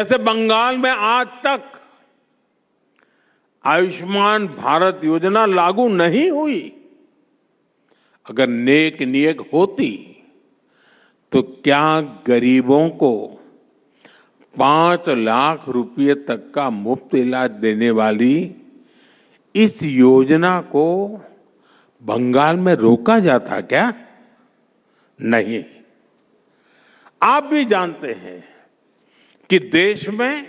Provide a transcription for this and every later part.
जैसे बंगाल में आज तक आयुष्मान भारत योजना लागू नहीं हुई। अगर नेक नीयत होती तो क्या गरीबों को 5 लाख रुपए तक का मुफ्त इलाज देने वाली इस योजना को बंगाल में रोका जाता क्या? नहीं। आप भी जानते हैं कि देश में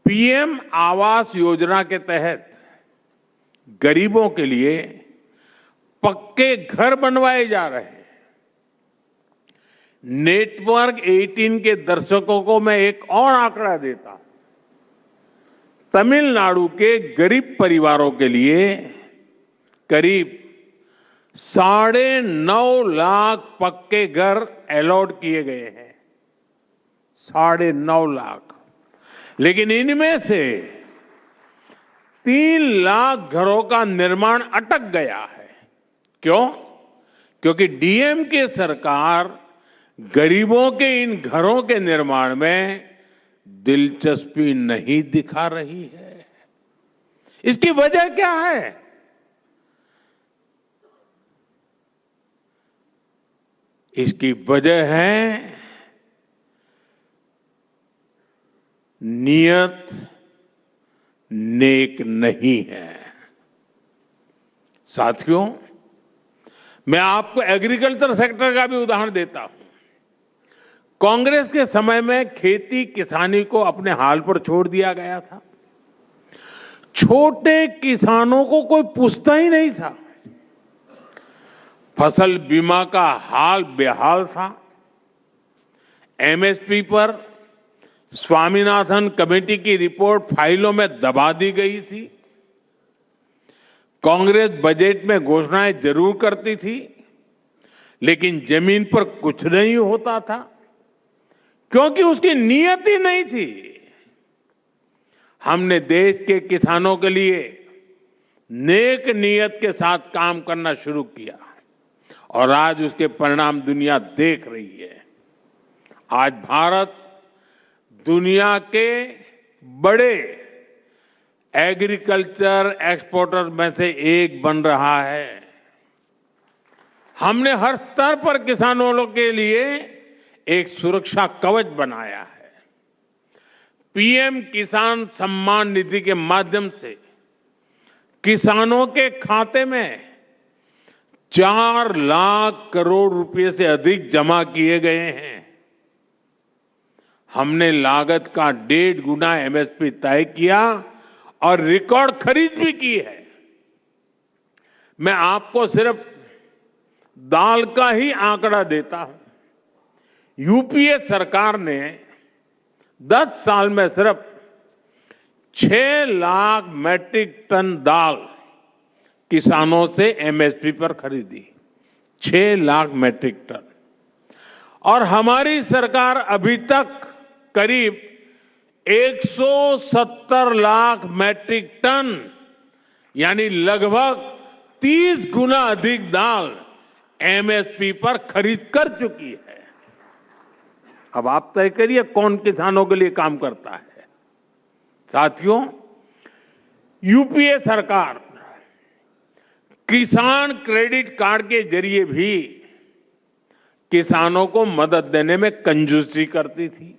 पीएम आवास योजना के तहत गरीबों के लिए पक्के घर बनवाए जा रहे हैं। नेटवर्क 18 के दर्शकों को मैं एक और आंकड़ा देता हूं। तमिलनाडु के गरीब परिवारों के लिए करीब 9.5 लाख पक्के घर अलॉट किए गए हैं। 9.5 लाख। लेकिन इनमें से 3 लाख घरों का निर्माण अटक गया है। क्यों? क्योंकि डीएमके सरकार गरीबों के इन घरों के निर्माण में दिलचस्पी नहीं दिखा रही है। इसकी वजह क्या है? इसकी वजह है नियत नेक नहीं है। साथियों, मैं आपको एग्रीकल्चर सेक्टर का भी उदाहरण देता हूं। कांग्रेस के समय में खेती किसानी को अपने हाल पर छोड़ दिया गया था। छोटे किसानों को कोई पूछता ही नहीं था। फसल बीमा का हाल बेहाल था। एमएसपी पर स्वामीनाथन कमेटी की रिपोर्ट फाइलों में दबा दी गई थी। कांग्रेस बजट में घोषणाएं जरूर करती थी, लेकिन जमीन पर कुछ नहीं होता था, क्योंकि उसकी नीयत ही नहीं थी। हमने देश के किसानों के लिए नेक नीयत के साथ काम करना शुरू किया और आज उसके परिणाम दुनिया देख रही है। आज भारत दुनिया के बड़े एग्रीकल्चर एक्सपोर्टर में से एक बन रहा है। हमने हर स्तर पर किसानों के लिए एक सुरक्षा कवच बनाया है। पीएम किसान सम्मान निधि के माध्यम से किसानों के खाते में 4 लाख करोड़ रुपए से अधिक जमा किए गए हैं। हमने लागत का 1.5 गुना एमएसपी तय किया और रिकॉर्ड खरीद भी की है। मैं आपको सिर्फ दाल का ही आंकड़ा देता हूं। यूपीए सरकार ने 10 साल में सिर्फ 6 लाख मैट्रिक टन दाल किसानों से एमएसपी पर खरीदी। 6 लाख मैट्रिक टन। और हमारी सरकार अभी तक करीब 170 लाख मैट्रिक टन यानी लगभग 30 गुना अधिक दाल एमएसपी पर खरीद कर चुकी है। अब आप तय करिए कौन किसानों के लिए काम करता है। साथियों, यूपीए सरकार किसान क्रेडिट कार्ड के जरिए भी किसानों को मदद देने में कंजूसी करती थी।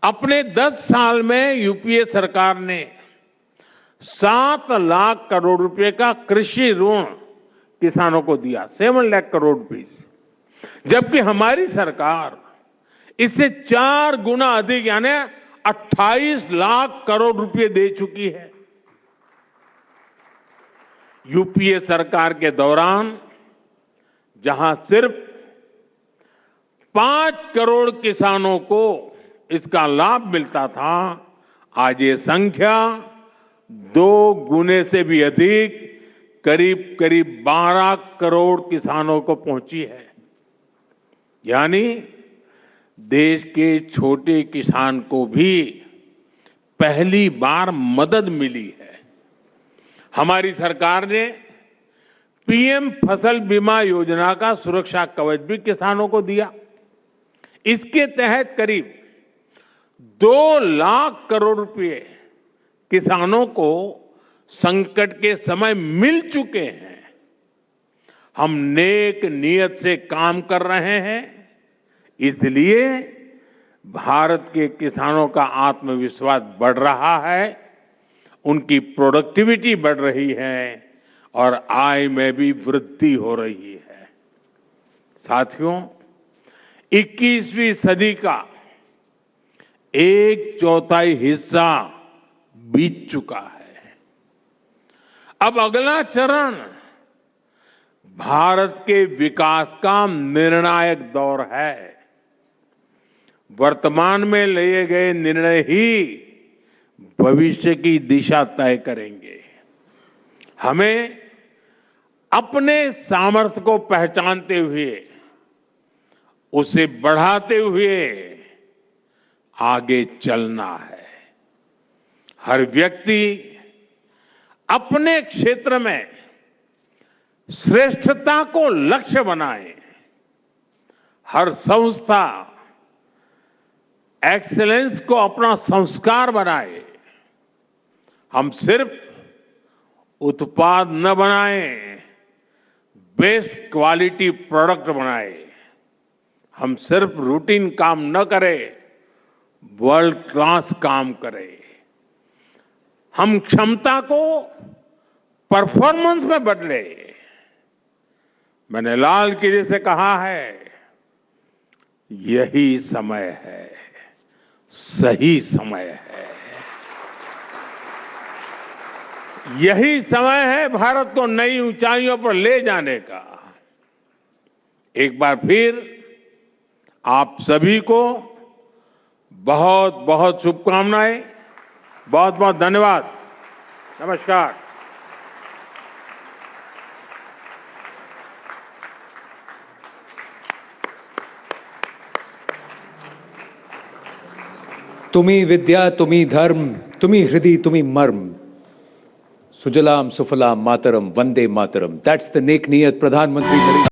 अपने 10 साल में यूपीए सरकार ने 7 लाख करोड़ रुपए का कृषि ऋण किसानों को दिया। 7 लाख करोड़ रुपीस। जबकि हमारी सरकार इससे 4 गुना अधिक यानी 28 लाख करोड़ रुपए दे चुकी है। यूपीए सरकार के दौरान जहां सिर्फ 5 करोड़ किसानों को इसका लाभ मिलता था, आज ये संख्या 2 गुने से भी अधिक करीब करीब 12 करोड़ किसानों को पहुंची है। यानी देश के छोटे किसान को भी पहली बार मदद मिली है। हमारी सरकार ने पीएम फसल बीमा योजना का सुरक्षा कवच भी किसानों को दिया। इसके तहत करीब 2 लाख करोड़ रुपए किसानों को संकट के समय मिल चुके हैं। हम नेक नियत से काम कर रहे हैं, इसलिए भारत के किसानों का आत्मविश्वास बढ़ रहा है, उनकी प्रोडक्टिविटी बढ़ रही है और आय में भी वृद्धि हो रही है। साथियों, 21वीं सदी का 1/4 हिस्सा बीत चुका है। अब अगला चरण भारत के विकास का निर्णायक दौर है। वर्तमान में लिए गए निर्णय ही भविष्य की दिशा तय करेंगे। हमें अपने सामर्थ्य को पहचानते हुए, उसे बढ़ाते हुए आगे चलना है। हर व्यक्ति अपने क्षेत्र में श्रेष्ठता को लक्ष्य बनाए। हर संस्था एक्सीलेंस को अपना संस्कार बनाए। हम सिर्फ उत्पाद न बनाएं, बेस्ट क्वालिटी प्रोडक्ट बनाए। हम सिर्फ रूटीन काम न करें, वर्ल्ड क्लास काम करें। हम क्षमता को परफॉर्मेंस में बदले। मैंने लाल किले से कहा है, यही समय है, सही समय है। यही समय है भारत को नई ऊंचाइयों पर ले जाने का। एक बार फिर आप सभी को बहुत बहुत शुभकामनाएं, बहुत बहुत धन्यवाद। नमस्कार। तुम्ही विद्या, तुम्ही धर्म, तुम्ही हृदय, तुम्ही मर्म। सुजलाम सुफलाम मातरम, Vande Mataram. That's the neck नियत प्रधानमंत्री नरेंद्र